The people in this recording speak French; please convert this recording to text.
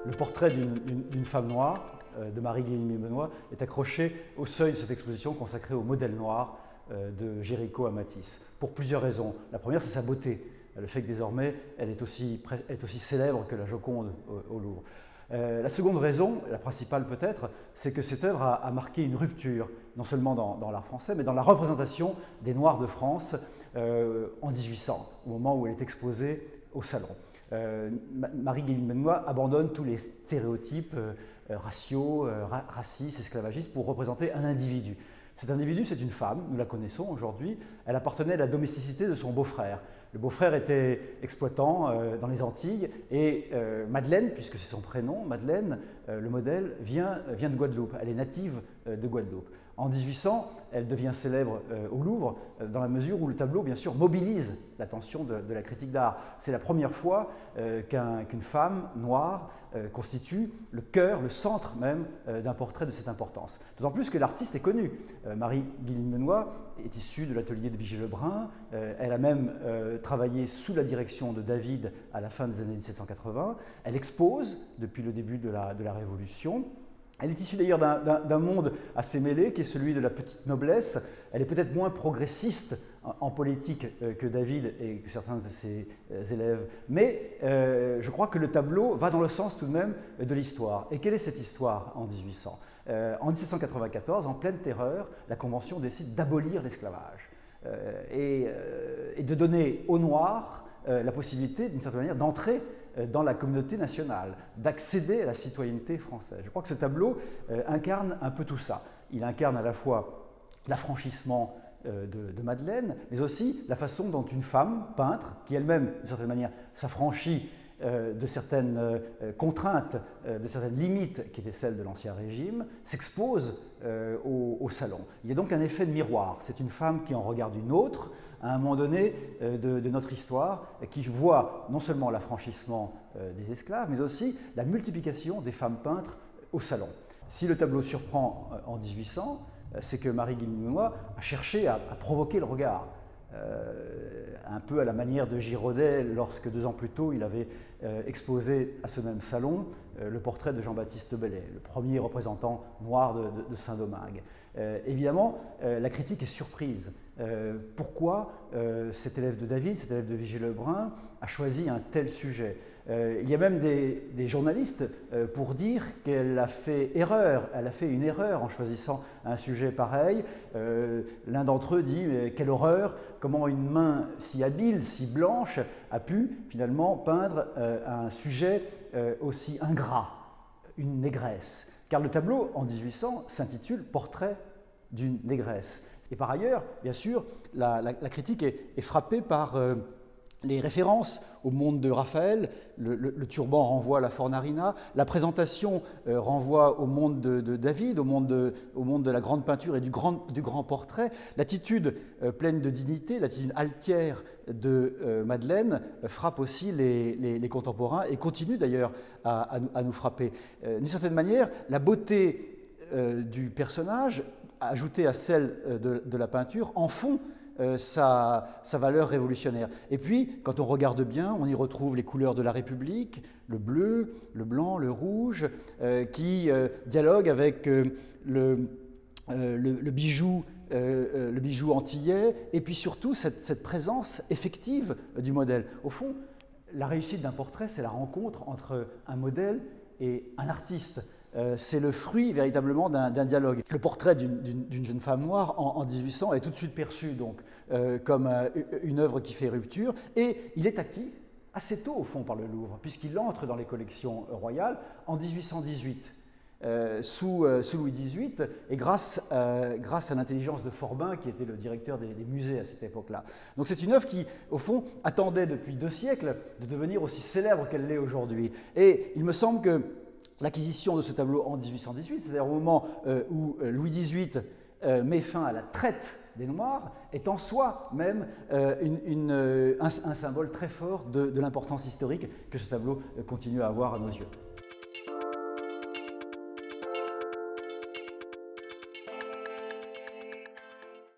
Le portrait d'une femme noire, de Marie-Guillemine Benoist, est accroché au seuil de cette exposition consacrée au modèle noir de Géricault à Matisse, pour plusieurs raisons. La première, c'est sa beauté, le fait que désormais, elle est aussi célèbre que la Joconde au Louvre. La seconde raison, la principale peut-être, c'est que cette œuvre a marqué une rupture, non seulement dans l'art français, mais dans la représentation des Noirs de France en 1800, au moment où elle est exposée au Salon. Marie-Guillemine Benoist abandonne tous les stéréotypes raciaux, racistes, esclavagistes pour représenter un individu. Cet individu, c'est une femme, nous la connaissons aujourd'hui, elle appartenait à la domesticité de son beau-frère. Le beau-frère était exploitant dans les Antilles et Madeleine, puisque c'est son prénom, Madeleine, le modèle, vient de Guadeloupe, elle est native de Guadeloupe. En 1800, elle devient célèbre au Louvre dans la mesure où le tableau, bien sûr, mobilise l'attention de la critique d'art. C'est la première fois qu'une femme noire constitue le cœur, le centre même d'un portrait de cette importance. D'autant plus que l'artiste est connu. Marie-Guillemine Benoist est issue de l'atelier de Vigée-Lebrun. Elle a même travaillé sous la direction de David à la fin des années 1780. Elle expose depuis le début de la Révolution. Elle est issue d'ailleurs d'un monde assez mêlé, qui est celui de la petite noblesse. Elle est peut-être moins progressiste en politique que David et que certains de ses élèves, mais je crois que le tableau va dans le sens tout de même de l'histoire. Et quelle est cette histoire en 1800 ? En 1794, en pleine terreur, la Convention décide d'abolir l'esclavage et de donner aux Noirs la possibilité, d'une certaine manière, d'entrer dans la communauté nationale, d'accéder à la citoyenneté française. Je crois que ce tableau incarne un peu tout ça. Il incarne à la fois l'affranchissement de Madeleine, mais aussi la façon dont une femme peintre, qui elle-même, d'une certaine manière, s'affranchit de certaines contraintes, de certaines limites qui étaient celles de l'Ancien Régime, s'expose au salon. Il y a donc un effet de miroir. C'est une femme qui en regarde une autre, à un moment donné de notre histoire, qui voit non seulement l'affranchissement des esclaves, mais aussi la multiplication des femmes peintres au salon. Si le tableau surprend en 1800, c'est que Marie-Guillemine Benoist a cherché à provoquer le regard. Un peu à la manière de Girodet lorsque 2 ans plus tôt il avait exposé à ce même salon le portrait de Jean-Baptiste Bellay, le premier représentant noir de Saint-Domingue. Évidemment, la critique est surprise. Pourquoi cet élève de David, cet élève de Vigée-Lebrun a choisi un tel sujet? Il y a même des journalistes pour dire qu'elle a fait erreur, elle a fait une erreur en choisissant un sujet pareil. L'un d'entre eux dit « quelle horreur, comment une main si habile, si blanche a pu finalement peindre un sujet aussi ingrat, une négresse ». Car le tableau en 1800 s'intitule « Portrait d'une négresse ». Et par ailleurs, bien sûr, la critique est frappée par les références au monde de Raphaël. Le turban renvoie à la Fornarina, la présentation renvoie au monde de David, au monde de la grande peinture et du grand portrait. L'attitude pleine de dignité, l'attitude altière de Madeleine frappe aussi les contemporains et continue d'ailleurs à nous frapper. D'une certaine manière, la beauté du personnage, ajoutée à celle de la peinture, en font sa valeur révolutionnaire. Et puis, quand on regarde bien, on y retrouve les couleurs de la République, le bleu, le blanc, le rouge, qui dialoguent avec le bijou antillais, et puis surtout cette présence effective du modèle. Au fond, la réussite d'un portrait, c'est la rencontre entre un modèle et un artiste. C'est le fruit véritablement d'un dialogue. Le portrait d'une jeune femme noire en 1800 est tout de suite perçu donc, comme une œuvre qui fait rupture, et il est acquis assez tôt au fond par le Louvre, puisqu'il entre dans les collections royales en 1818. Sous Louis XVIII, et grâce à l'intelligence de Forbin, qui était le directeur des musées à cette époque-là. Donc c'est une œuvre qui, au fond, attendait depuis 2 siècles de devenir aussi célèbre qu'elle l'est aujourd'hui. Et il me semble que l'acquisition de ce tableau en 1818, c'est-à-dire au moment où Louis XVIII met fin à la traite des Noirs, est en soi même un symbole très fort de l'importance historique que ce tableau continue à avoir à nos yeux.